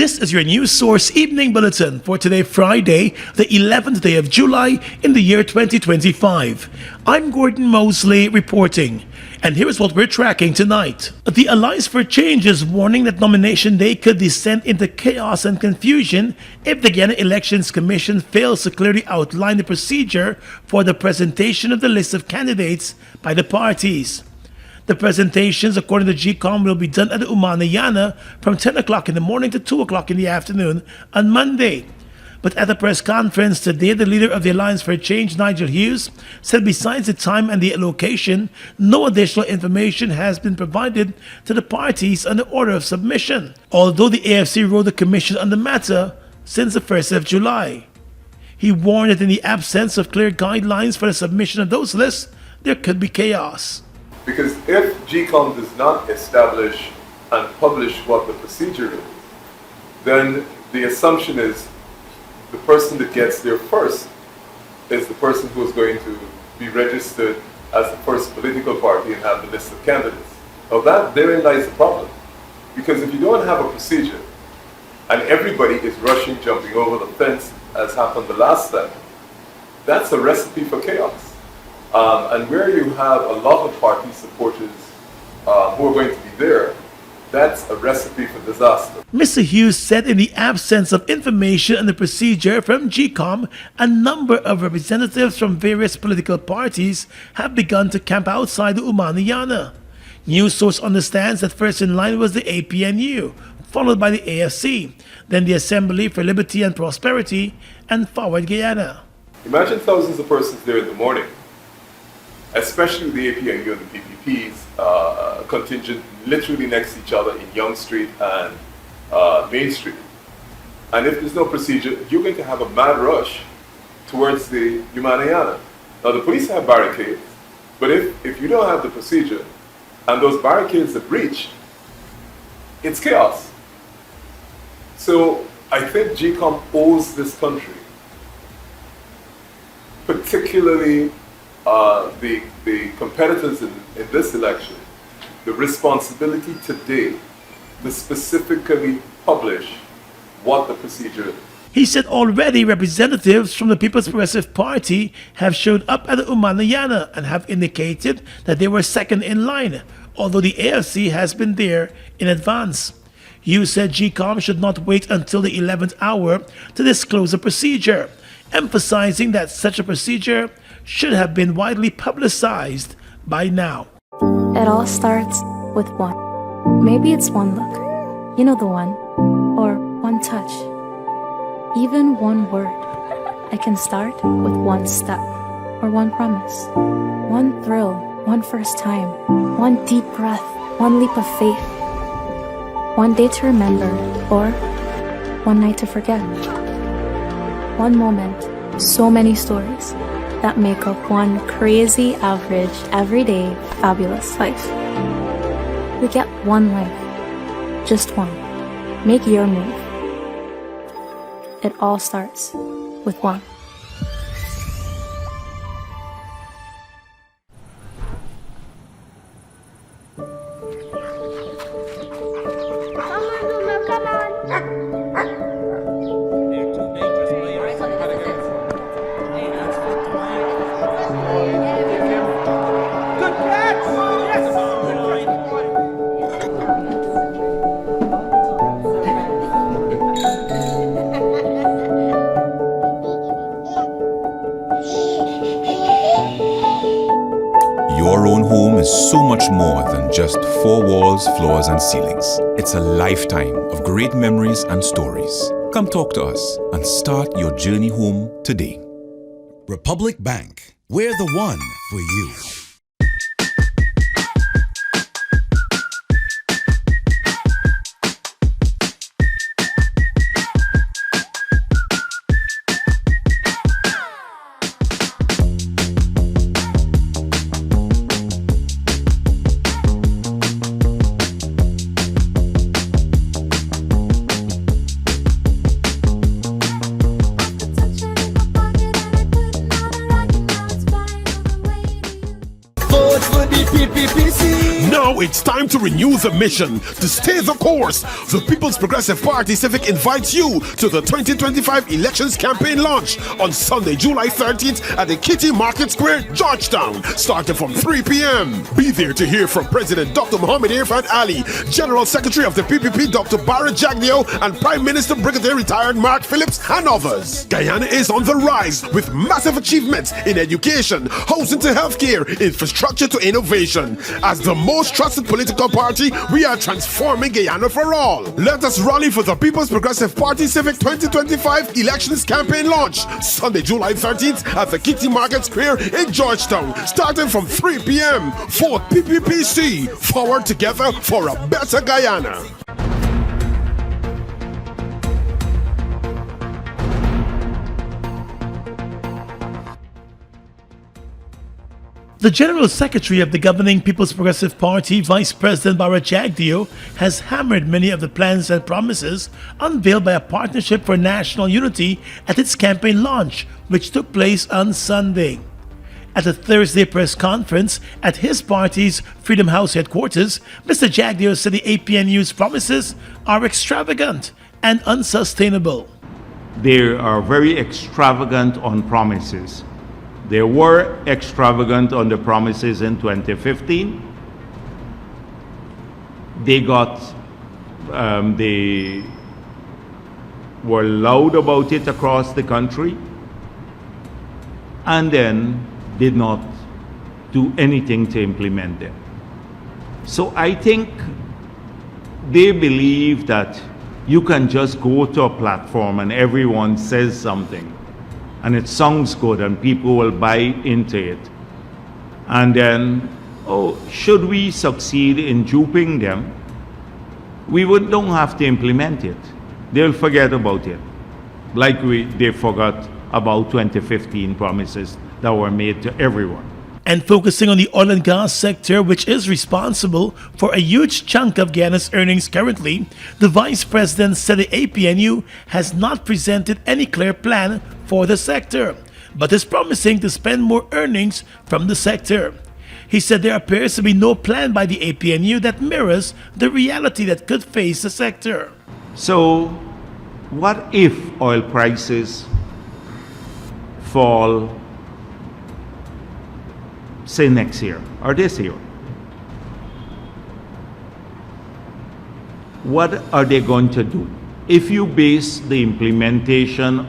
This is your news source evening bulletin for today, Friday, the 11th day of July in the year 2025. I'm Gordon Mosley reporting, and here is what we're tracking tonight. The Alliance for Change is warning that nomination day could descend into chaos and confusion if the Guyana Elections Commission fails to clearly outline the procedure for the presentation of the list of candidates by the parties. The presentations, according to GECOM, will be done at the Guyana from 10 o'clock in the morning to 2 o'clock in the afternoon on Monday. But at a press conference today, the leader of the Alliance for Change, Nigel Hughes, said besides the time and the location, no additional information has been provided to the parties on the order of submission, although the AFC wrote the commission on the matter since the 1st of July. He warned that in the absence of clear guidelines for the submission of those lists, there could be chaos. Because if GECOM does not establish and publish what the procedure is, then the assumption is the person that gets there first is the person who is going to be registered as the first political party and have the list of candidates. Now therein lies the problem. Because if you don't have a procedure and everybody is rushing, jumping over the fence, as happened the last time, that's a recipe for chaos. And where you have a lot of party supporters who are going to be there, that's a recipe for disaster. Mr. Hughes said in the absence of information on the procedure from GECOM, a number of representatives from various political parties have begun to camp outside the Guyana. News source understands that first in line was the APNU, followed by the AFC, then the Assembly for Liberty and Prosperity, and Forward Guyana. Imagine thousands of persons there in the morning, especially the APNU and the PPP's contingent literally next to each other in Yonge Street and Main Street. And if there's no procedure, you're going to have a mad rush towards the Guyana. Now the police have barricades, but if you don't have the procedure and those barricades are breached, it's chaos. So I think GECOM owes this country, particularly the competitors in this election, the responsibility today to specifically publish what the procedure is. He said already representatives from the People's Progressive Party have showed up at the Guyana and have indicated that they were second in line, although the AFC has been there in advance. You said GECOM should not wait until the 11th hour to disclose a procedure, emphasizing that such a procedure should have been widely publicized by now. It all starts with one. Maybe it's one look, you know the one, or one touch, even one word. It can start with one step, or one promise, one thrill, one first time, one deep breath, one leap of faith, one day to remember, or one night to forget. One moment, so many stories that make up one crazy, average, everyday, fabulous life. We get one life, just one. Make your move. It all starts with one. Your own home is so much more than just four walls, floors, and ceilings. It's a lifetime of great memories and stories. Come talk to us and start your journey home today. Republic Bank, we're the one for you. Now it's time to renew the mission, to stay the course. The People's Progressive Party Civic invites you to the 2025 elections campaign launch on Sunday, July 13th at the Kitty Market Square, Georgetown, starting from 3 p.m. Be there to hear from President Dr. Mohammed Irfan Ali, General Secretary of the PPP Dr. Barrett Jagdeo, and Prime Minister Brigadier Retired Mark Phillips, and others. Guyana is on the rise with massive achievements in education, housing to healthcare, infrastructure to innovation. As the most trusted political party, we are transforming Guyana for all. Let us rally for the People's Progressive Party Civic 2025 elections campaign launch, Sunday, July 13th at the Kitty Market Square in Georgetown, starting from 3 p.m. Vote PPPC. Forward together for a better Guyana. The General Secretary of the governing People's Progressive Party, Vice President Barrett Jagdeo, has hammered many of the plans and promises unveiled by a Partnership for National Unity at its campaign launch, which took place on Sunday. At a Thursday press conference at his party's Freedom House headquarters, Mr. Jagdeo said the APNU's promises are extravagant and unsustainable. They are very extravagant on promises. They were extravagant on the promises in 2015. They were loud about it across the country and then did not do anything to implement them. So I think they believe that you can just go to a platform and everyone says something and it sounds good and people will buy into it. And then, should we succeed in duping them, we don't have to implement it. They'll forget about it, like they forgot about 2015 promises that were made to everyone. And focusing on the oil and gas sector, which is responsible for a huge chunk of Guyana's earnings currently, the Vice President said the APNU has not presented any clear plan for the sector, but is promising to spend more earnings from the sector. He said there appears to be no plan by the APNU that mirrors the reality that could face the sector. So, what if oil prices fall, say next year or this year? What are they going to do? If you base the implementation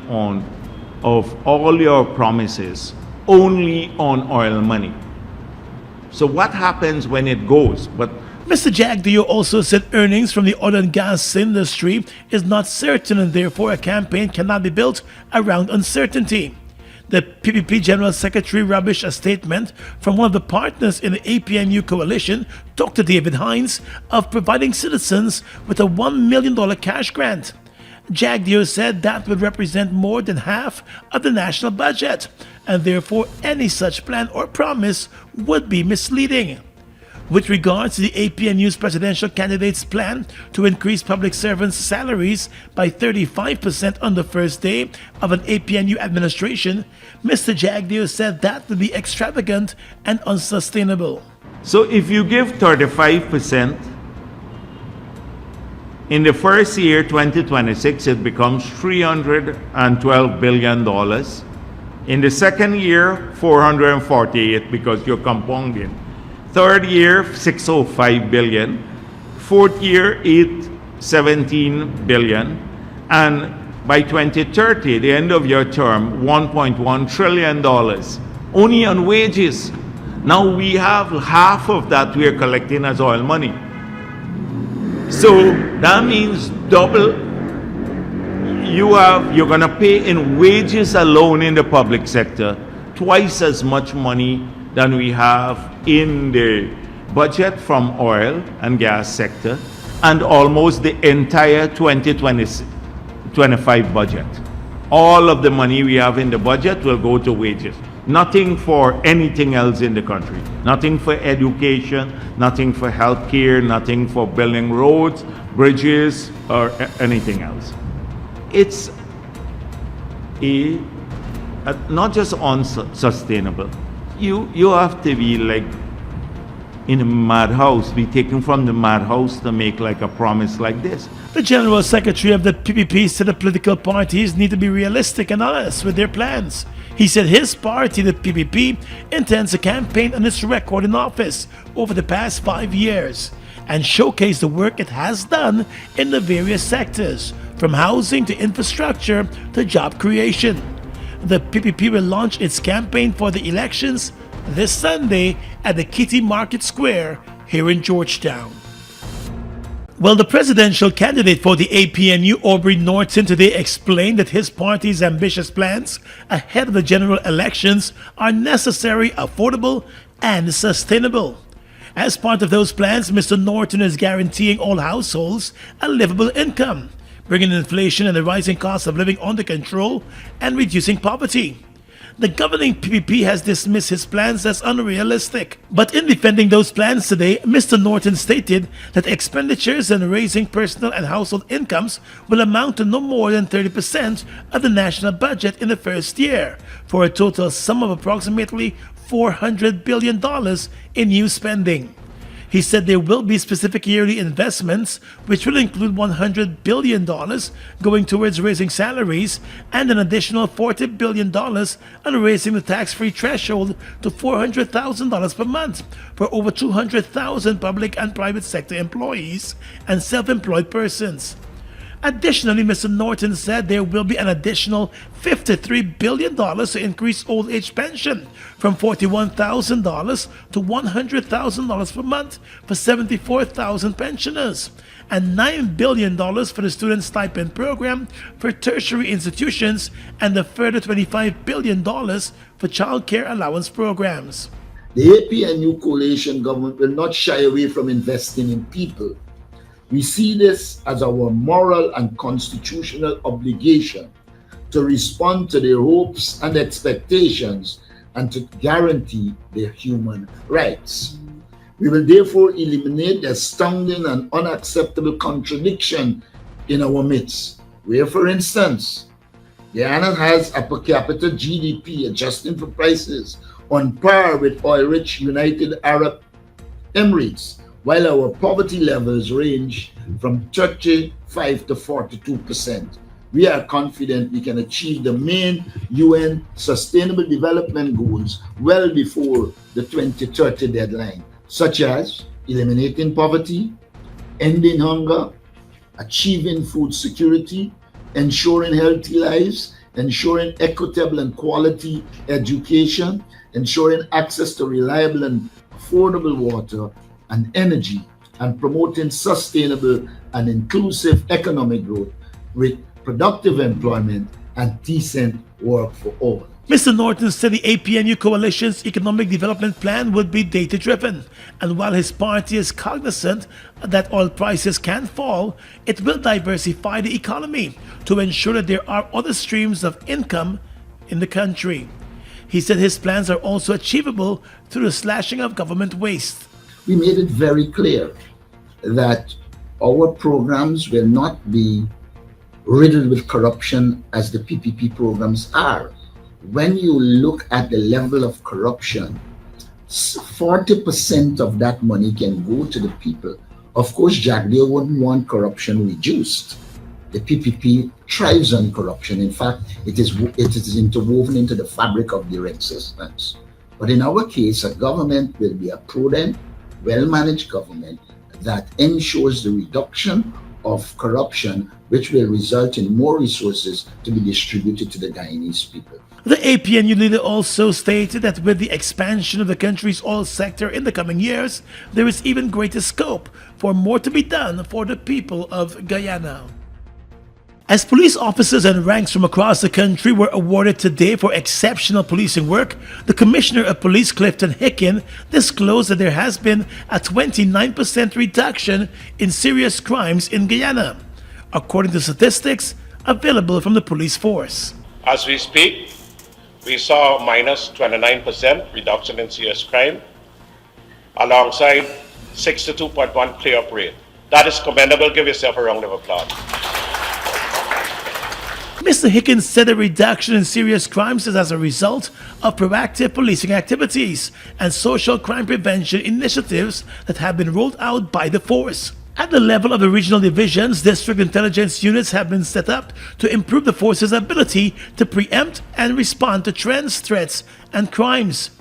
of all your promises only on oil money, so what happens when it goes? But Mr. Jagdeo also said earnings from the oil and gas industry is not certain and therefore a campaign cannot be built around uncertainty. The PPP General Secretary rubbished a statement from one of the partners in the APNU coalition, Dr. David Hines, of providing citizens with a $1 million cash grant. Jagdeo said that would represent more than half of the national budget, and therefore any such plan or promise would be misleading. With regards to the APNU's presidential candidate's plan to increase public servants' salaries by 35% on the first day of an APNU administration, Mr. Jagdeo said that would be extravagant and unsustainable. so if you give 35%, in the first year, 2026, it becomes $312 billion. In the second year, 448 because you're compounding. Third year, 605 billion. Fourth year, 817 billion. And by 2030, the end of your term, $1.1 trillion. Only on wages. Now we have half of that we are collecting as oil money. So that means double. You're going to pay in wages alone in the public sector twice as much money than we have in the budget from oil and gas sector, and almost the entire 2025 budget. All of the money we have in the budget will go to wages. Nothing for anything else in the country. Nothing for education, nothing for healthcare, nothing for building roads, bridges, or anything else. It's not just unsustainable. You have to be like in a madhouse, be taken from the madhouse to make like a promise like this. The General Secretary of the PPP said the political parties need to be realistic and honest with their plans. He said his party, the PPP, intends to campaign on its record in office over the past 5 years and showcase the work it has done in the various sectors, from housing to infrastructure to job creation. The PPP will launch its campaign for the elections this Sunday at the Kitty Market Square here in Georgetown. Well, the presidential candidate for the APNU, Aubrey Norton, today explained that his party's ambitious plans ahead of the general elections are necessary, affordable, and sustainable. As part of those plans, Mr. Norton is guaranteeing all households a livable income, bringing inflation and the rising cost of living under control and reducing poverty. The governing PPP has dismissed his plans as unrealistic. But in defending those plans today, Mr. Norton stated that expenditures in raising personal and household incomes will amount to no more than 30% of the national budget in the first year, for a total sum of approximately $400 billion in new spending. He said there will be specific yearly investments, which will include $100 billion going towards raising salaries and an additional $40 billion on raising the tax-free threshold to $400,000 per month for over 200,000 public and private sector employees and self-employed persons. Additionally, Mr. Norton said there will be an additional $53 billion to increase old age pension from $41,000 to $100,000 per month for 74,000 pensioners, and $9 billion for the student stipend program for tertiary institutions, and a further $25 billion for child care allowance programs. The APNU coalition government will not shy away from investing in people. We see this as our moral and constitutional obligation to respond to their hopes and expectations and to guarantee their human rights. We will therefore eliminate the astounding and unacceptable contradiction in our midst, where, for instance, Guyana has a per capita GDP adjusting for prices on par with oil-rich United Arab Emirates, while our poverty levels range from 35 to 42%. We are confident we can achieve the main UN Sustainable Development Goals well before the 2030 deadline, such as eliminating poverty, ending hunger, achieving food security, ensuring healthy lives, ensuring equitable and quality education, ensuring access to reliable and affordable water and energy, and promoting sustainable and inclusive economic growth with productive employment and decent work for all. Mr. Norton said the APNU coalition's economic development plan would be data-driven, and while his party is cognizant that oil prices can fall, it will diversify the economy to ensure that there are other streams of income in the country. He said his plans are also achievable through the slashing of government waste. We made it very clear that our programs will not be riddled with corruption as the PPP programs are. When you look at the level of corruption, 40% of that money can go to the people. Of course, Jagdeo wouldn't want corruption reduced. The PPP thrives on corruption. In fact, it is interwoven into the fabric of their existence. But in our case, a government will be a prudent, well-managed government that ensures the reduction of corruption, which will result in more resources to be distributed to the Guyanese people. The APNU leader also stated that with the expansion of the country's oil sector in the coming years, there is even greater scope for more to be done for the people of Guyana. As police officers and ranks from across the country were awarded today for exceptional policing work, the Commissioner of Police Clifton Hicken disclosed that there has been a 29% reduction in serious crimes in Guyana, according to statistics available from the police force. As we speak, we saw a minus 29% reduction in serious crime, alongside 62.1 clear-up rate. That is commendable. Give yourself a round of applause. Mr. Mr. Hickens said a reduction in serious crimes is as a result of proactive policing activities and social crime prevention initiatives that have been rolled out by the force. At the level of the regional divisions, district intelligence units have been set up to improve the force's ability to preempt and respond to trends, threats, and crimes.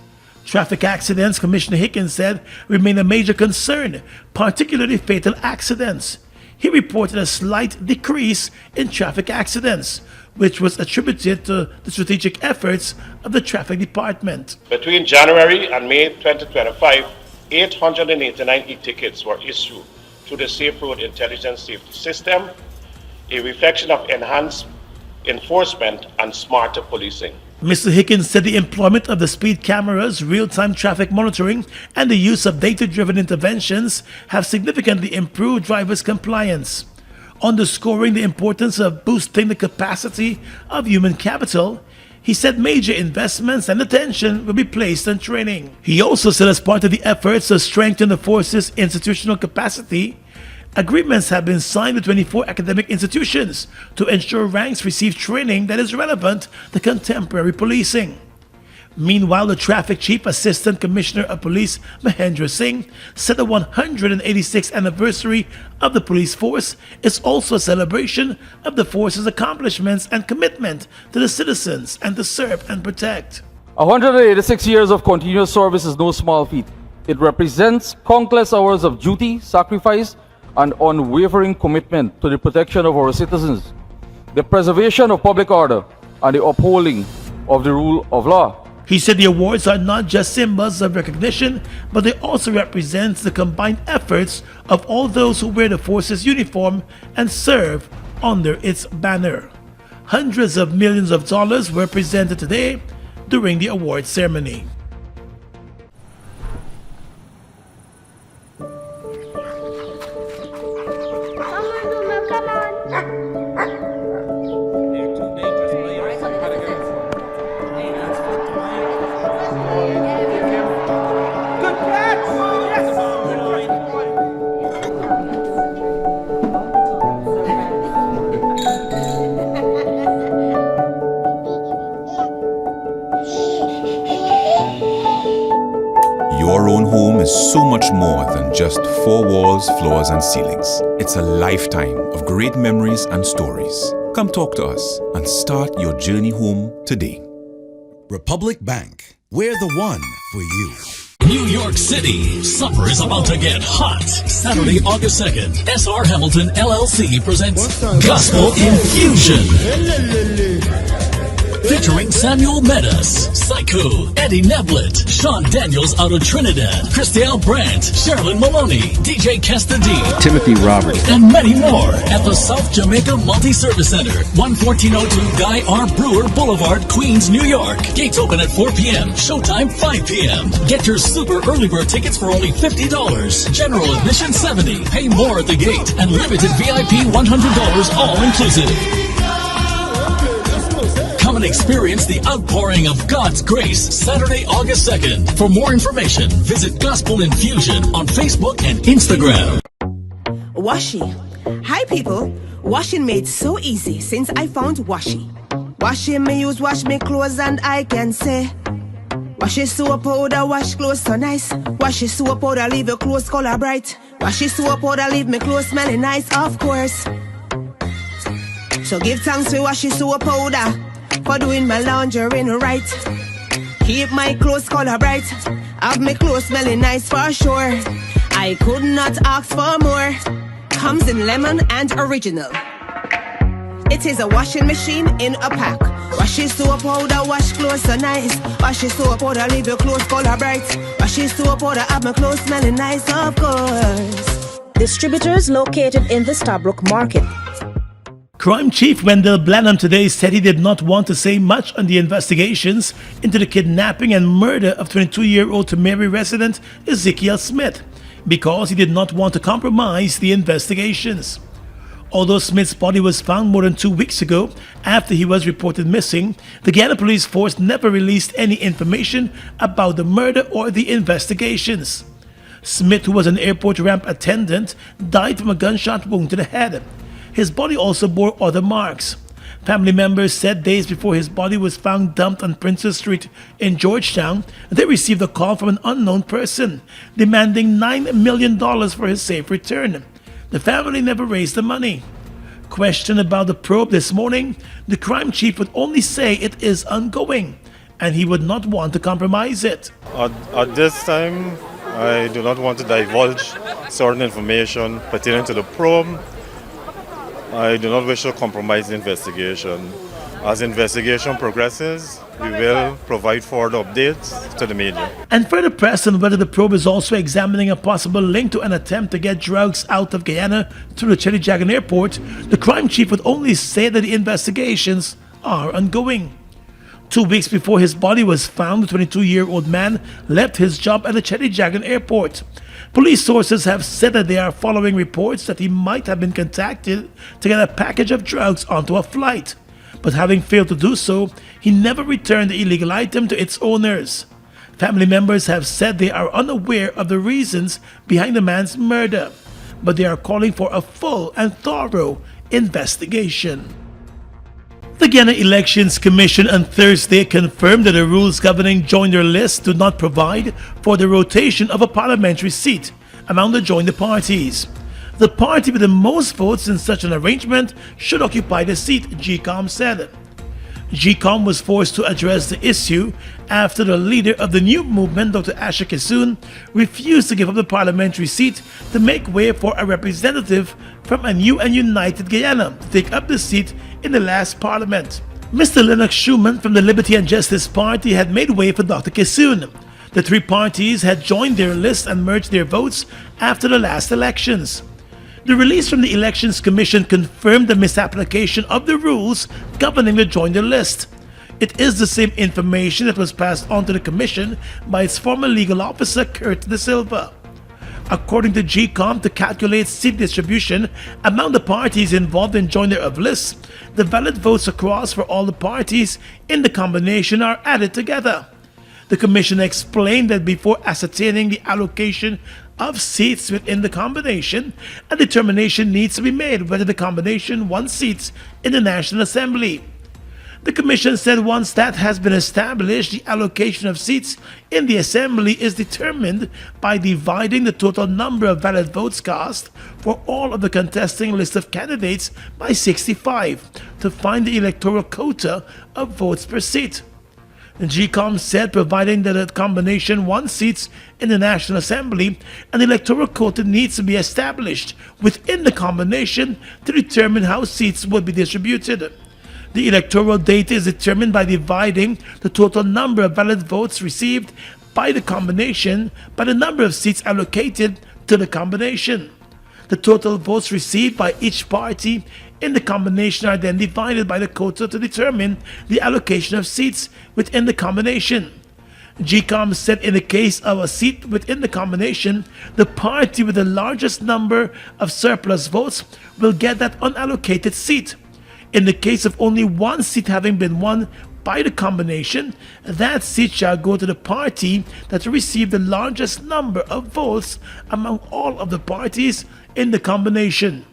Traffic accidents, Commissioner Hickens said, remain a major concern, particularly fatal accidents. He reported a slight decrease in traffic accidents, which was attributed to the strategic efforts of the traffic department. Between January and May 2025, 889 e-tickets were issued to the Safe Road Intelligence Safety System, a reflection of enhanced enforcement and smarter policing. Mr. Hickens said the employment of the speed cameras, real-time traffic monitoring, and the use of data-driven interventions have significantly improved drivers' compliance. Underscoring the importance of boosting the capacity of human capital, he said major investments and attention will be placed on training. He also said as part of the efforts to strengthen the force's institutional capacity, agreements have been signed with 24 academic institutions to ensure ranks receive training that is relevant to contemporary policing. Meanwhile, the Traffic Chief Assistant Commissioner of Police, Mahendra Singh, said the 186th anniversary of the police force is also a celebration of the force's accomplishments and commitment to the citizens and to serve and protect. 186 years of continuous service is no small feat. It represents countless hours of duty, sacrifice, and unwavering commitment to the protection of our citizens, the preservation of public order, and the upholding of the rule of law. He said the awards are not just symbols of recognition, but they also represent the combined efforts of all those who wear the force's uniform and serve under its banner. Hundreds of millions of dollars were presented today during the award ceremony. Your own home is so much more than just four walls, floors, and ceilings. It's a lifetime of great memories and stories. Come talk to us and start your journey home today. Republic Bank, we're the one for you. New York City, summer is about to get hot. Saturday, August 2nd, SR Hamilton LLC presents Gospel Infusion. Featuring Samuel Medas, Psycho, Eddie Neblett, Sean Daniels out of Trinidad, Christelle Brandt, Sherilyn Maloney, DJ Kesta D, Timothy Roberts, and many more at the South Jamaica Multi-Service Center, 11402 Guy R. Brewer Boulevard, Queens, New York. Gates open at 4 p.m., showtime 5 p.m. Get your super early bird tickets for only $50. General admission $70. Pay more at the gate, and limited VIP $100 all inclusive. Come and experience the outpouring of God's grace Saturday, August 2nd. For more information, visit Gospel Infusion on Facebook and Instagram. Washi. Hi people. Washing made so easy since I found Washi. Washing me use wash me clothes and I can say Washi soap powder wash clothes so nice. Washi soap powder leave your clothes color bright. Washi soap powder leave me clothes smelling nice, of course. So give thanks to Washi soap powder for doing my laundry right. Keep my clothes color bright. Have my clothes smelling nice for sure. I could not ask for more. Comes in lemon and original. It is a washing machine in a pack. Washi soap powder wash clothes so nice. Washi soap powder leave your clothes color bright. Washi soap powder have my clothes smelling nice, of course. Distributors located in the Stabrook Market. Crime Chief Wendell Blenheim today said he did not want to say much on the investigations into the kidnapping and murder of 22-year-old Tamari resident Ezekiel Smith because he did not want to compromise the investigations. Although Smith's body was found more than 2 weeks ago after he was reported missing, the Guyana police force never released any information about the murder or the investigations. Smith, who was an airport ramp attendant, died from a gunshot wound to the head. His body also bore other marks. Family members said days before his body was found dumped on Princess Street in Georgetown, they received a call from an unknown person demanding $9 million for his safe return. The family never raised the money. Questioned about the probe this morning, the crime chief would only say it is ongoing and he would not want to compromise it. At this time, I do not want to divulge certain information pertaining to the probe. I do not wish to compromise the investigation. As investigation progresses, we will provide further updates to the media. And further pressed on whether the probe is also examining a possible link to an attempt to get drugs out of Guyana through the Jagdeo airport, the crime chief would only say that the investigations are ongoing. 2 weeks before his body was found, the 22-year-old man left his job at the Jagdeo airport. Police sources have said that they are following reports that he might have been contacted to get a package of drugs onto a flight. But having failed to do so, he never returned the illegal item to its owners. Family members have said they are unaware of the reasons behind the man's murder, but they are calling for a full and thorough investigation. The Guyana Elections Commission on Thursday confirmed that the rules governing joiner lists do not provide for the rotation of a parliamentary seat among the joiner parties. The party with the most votes in such an arrangement should occupy the seat, GECOM said. GECOM was forced to address the issue after the leader of the new movement, Dr. Asher Kissoon, refused to give up the parliamentary seat to make way for a representative from a new and united Guyana to take up the seat in the last parliament. Mr. Lennox Schumann from the Liberty and Justice Party had made way for Dr. Kissoon. The three parties had joined their lists and merged their votes after the last elections. The release from the Elections Commission confirmed the misapplication of the rules governing the joiner list. It is the same information that was passed on to the Commission by its former legal officer, Kurt De Silva. According to GECOM, to calculate seat distribution among the parties involved in joiner of lists, the valid votes across for all the parties in the combination are added together. The Commission explained that before ascertaining the allocation of seats within the combination, a determination needs to be made whether the combination won seats in the National Assembly. The Commission said once that has been established, the allocation of seats in the Assembly is determined by dividing the total number of valid votes cast for all of the contesting list of candidates by 65 to find the electoral quota of votes per seat. GECOM said providing that a combination won seats in the National Assembly, an electoral quota needs to be established within the combination to determine how seats would be distributed. The electoral data is determined by dividing the total number of valid votes received by the combination by the number of seats allocated to the combination. The total votes received by each party in the combination are then divided by the quota to determine the allocation of seats within the combination. GECOM said in the case of a seat within the combination, the party with the largest number of surplus votes will get that unallocated seat. In the case of only one seat having been won by the combination, that seat shall go to the party that received the largest number of votes among all of the parties in the combination.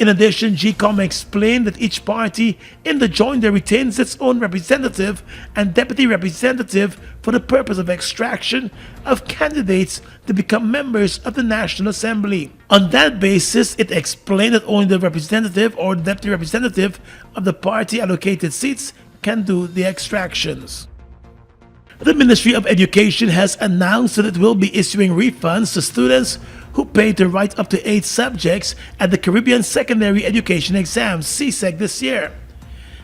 In addition, GECOM explained that each party in the joiner retains its own representative and deputy representative for the purpose of extraction of candidates to become members of the National Assembly. On that basis, it explained that only the representative or deputy representative of the party allocated seats can do the extractions. The Ministry of Education has announced that it will be issuing refunds to students who paid to write up to 8 subjects at the Caribbean Secondary Education Exams, CSEC, this year.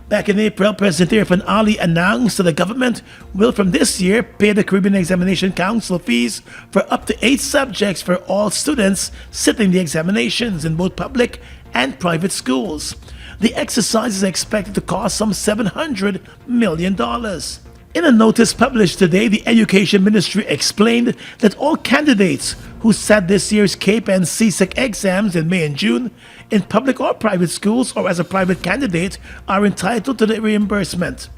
Back in April, President Irfan Ali announced that the government will from this year pay the Caribbean Examination Council fees for up to 8 subjects for all students sitting the examinations in both public and private schools. The exercise is expected to cost some $700 million. In a notice published today, the Education Ministry explained that all candidates who sat this year's CAPE and CSEC exams in May and June in public or private schools or as a private candidate are entitled to the reimbursement.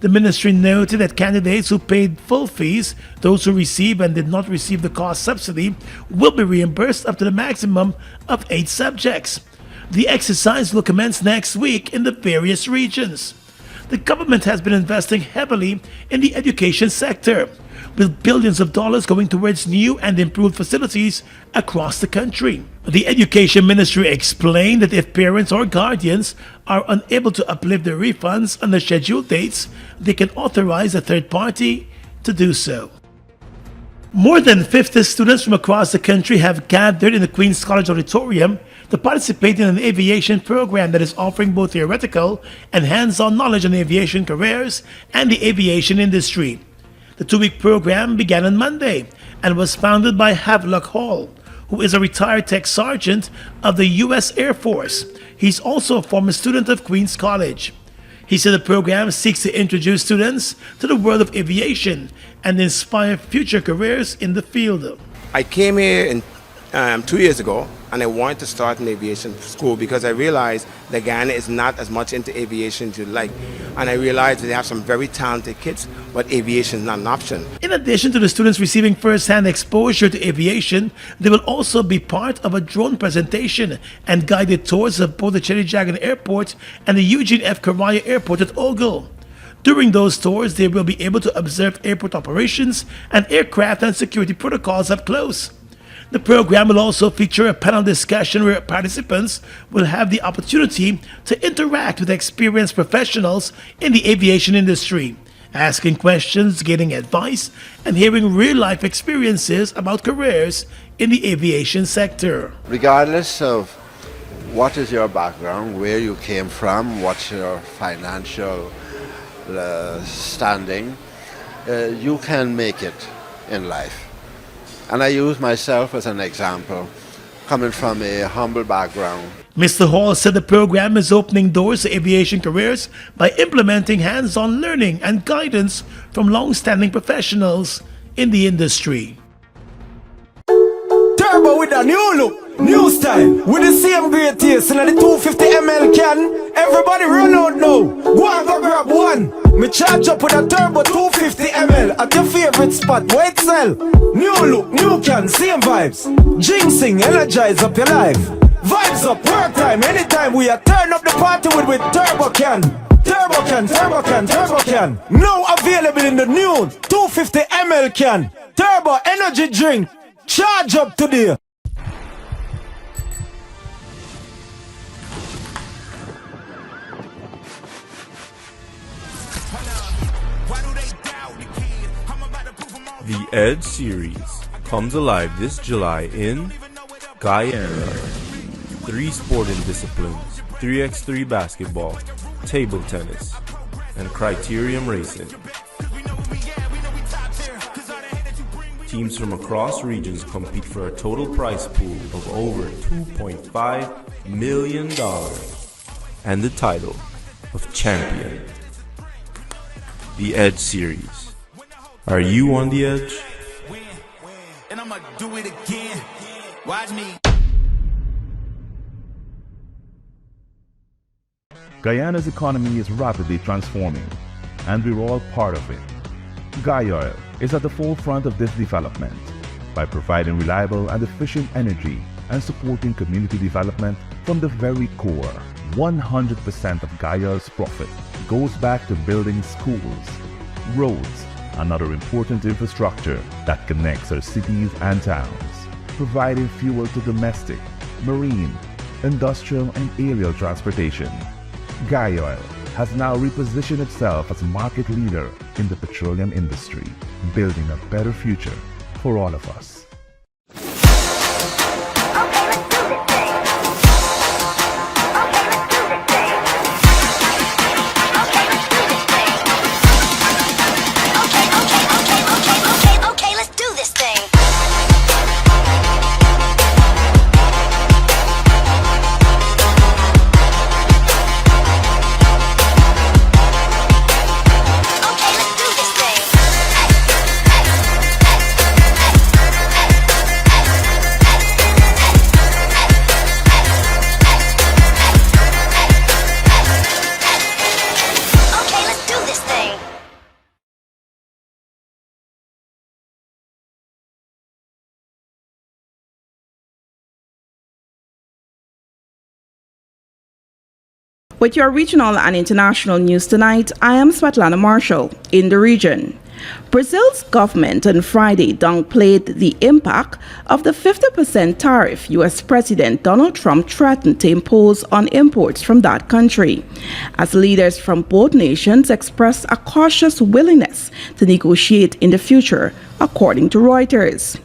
The ministry noted that candidates who paid full fees, those who received and did not receive the cost subsidy, will be reimbursed up to the maximum of 8 subjects. The exercise will commence next week in the various regions. The government has been investing heavily in the education sector, with billions of dollars going towards new and improved facilities across the country. The Education Ministry explained that if parents or guardians are unable to uplift their refunds on the scheduled dates, they can authorize a third party to do so. More than 50 students from across the country have gathered in the Queen's College Auditorium to participate in an aviation program that is offering both theoretical and hands-on knowledge on aviation careers and the aviation industry. The two-week program began on Monday and was founded by Havelock Hall, who is a retired tech sergeant of the U.S. Air Force. He's also a former student of Queen's College. He said the program seeks to introduce students to the world of aviation and inspire future careers in the field. I came here 2 years ago, and I wanted to start an aviation school because I realized that Guyana is not as much into aviation as you'd like. And I realized that they have some very talented kids, but aviation is not an option. In addition to the students receiving first-hand exposure to aviation, they will also be part of a drone presentation and guided tours of both the Jagdeo Airport and the Eugene F. Correa Airport at Ogle. During those tours, they will be able to observe airport operations and aircraft and security protocols up close. The program will also feature a panel discussion where participants will have the opportunity to interact with experienced professionals in the aviation industry, asking questions, getting advice, and hearing real-life experiences about careers in the aviation sector. Regardless of what is your background, where you came from, what's your financial standing, you can make it in life. And I use myself as an example, coming from a humble background. Mr. Hall said the program is opening doors to aviation careers by implementing hands-on learning and guidance from long-standing professionals in the industry. Turbo with a new look, new style, with the same great taste in the 250 ml can. Everybody run out now. Go and go grab one. Me charge up with a turbo 250 ml at your favorite spot. Wait, sell. New look, new can, same vibes. Jinxing, energize up your life. Vibes up, work time, anytime we are turn up the party with turbo can. Turbo can, turbo can, turbo can. Now available in the new 250 ml can. Turbo energy drink. Charge up today. The Edge series comes alive this July in Guyana. 3 sporting disciplines, 3x3 basketball, table tennis, and criterium racing. Teams from across regions compete for a total prize pool of over $2.5 million and the title of champion. The Edge series. Are you on the edge? And I'ma do it again. Watch me. Guyana's economy is rapidly transforming, and we're all part of it. Guyana is at the forefront of this development by providing reliable and efficient energy and supporting community development from the very core. 100% of Guyana's profit goes back to building schools, roads, and other important infrastructure that connects our cities and towns, providing fuel to domestic, marine, industrial, and aerial transportation. Guyana has now repositioned itself as a market leader in the petroleum industry, building a better future for all of us. With your regional and international news tonight, I am Svetlana Marshall in the region. Brazil's government on Friday downplayed the impact of the 50% tariff U.S. President Donald Trump threatened to impose on imports from that country, as leaders from both nations expressed a cautious willingness to negotiate in the future, according to Reuters.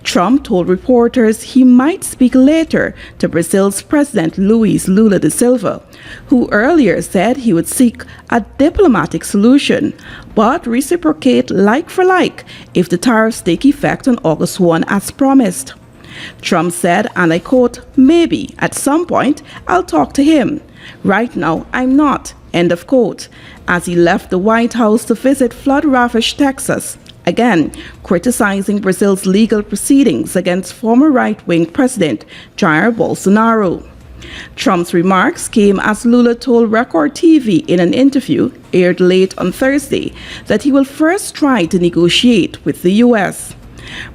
Trump told reporters he might speak later to Brazil's President Luiz Lula da Silva, who earlier said he would seek a diplomatic solution, but reciprocate like for like if the tariffs take effect on August 1 as promised. Trump said, and I quote, "Maybe at some point I'll talk to him. Right now I'm not," end of quote, as he left the White House to visit flood-ravaged Texas, again criticizing Brazil's legal proceedings against former right-wing President Jair Bolsonaro. Trump's remarks came as Lula told Record TV in an interview aired late on Thursday that he will first try to negotiate with the U.S.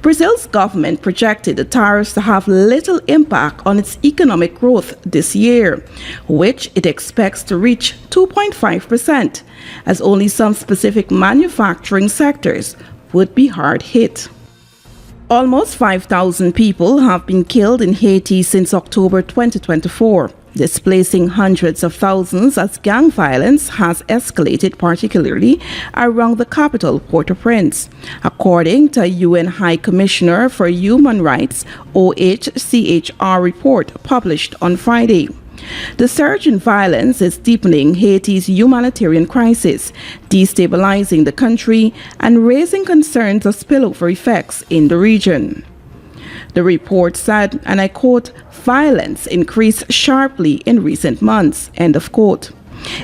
Brazil's government projected the tariffs to have little impact on its economic growth this year, which it expects to reach 2.5%, as only some specific manufacturing sectors would be hard hit. Almost 5,000 people have been killed in Haiti since October 2024, displacing hundreds of thousands as gang violence has escalated, particularly around the capital, Port-au-Prince, according to a UN High Commissioner for Human Rights OHCHR report published on Friday. The surge in violence is deepening Haiti's humanitarian crisis, destabilizing the country and raising concerns of spillover effects in the region. The report said, and I quote, "Violence increased sharply in recent months," end of quote.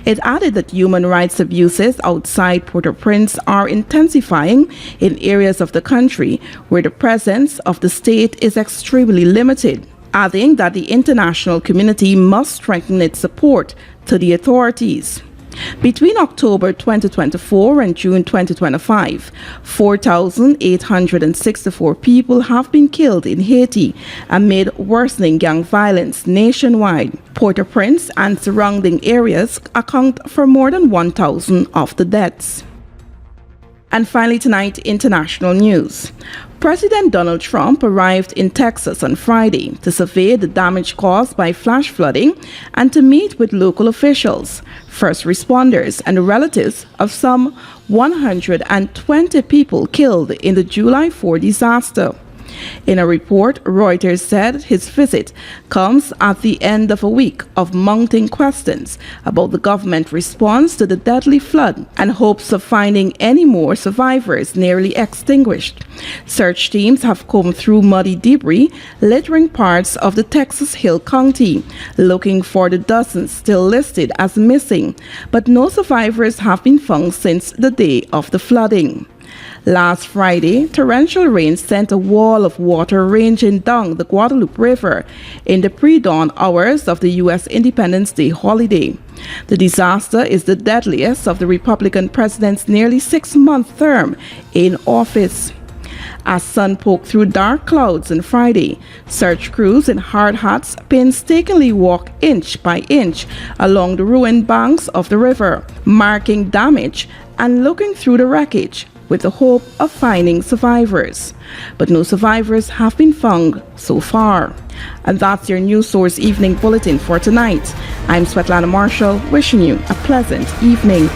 It added that human rights abuses outside Port-au-Prince are intensifying in areas of the country where the presence of the state is extremely limited, adding that the international community must strengthen its support to the authorities. Between October 2024 and June 2025, 4,864 people have been killed in Haiti amid worsening gang violence nationwide. Port-au-Prince and surrounding areas account for more than 1,000 of the deaths. And finally tonight, international news. President Donald Trump arrived in Texas on Friday to survey the damage caused by flash flooding and to meet with local officials, first responders, and relatives of some 120 people killed in the July 4 disaster. In a report, Reuters said his visit comes at the end of a week of mounting questions about the government response to the deadly flood and hopes of finding any more survivors nearly extinguished. Search teams have combed through muddy debris littering parts of the Texas Hill Country, looking for the dozens still listed as missing, but no survivors have been found since the day of the flooding. Last Friday, torrential rain sent a wall of water ranging down the Guadalupe River in the pre-dawn hours of the U.S. Independence Day holiday. The disaster is the deadliest of the Republican president's nearly 6-month term in office. As sun poked through dark clouds on Friday, search crews in hard hats painstakingly walked inch by inch along the ruined banks of the river, marking damage and looking through the wreckage with the hope of finding survivors. But no survivors have been found so far. And that's your News Source Evening Bulletin for tonight. I'm Svetlana Marshall, wishing you a pleasant evening.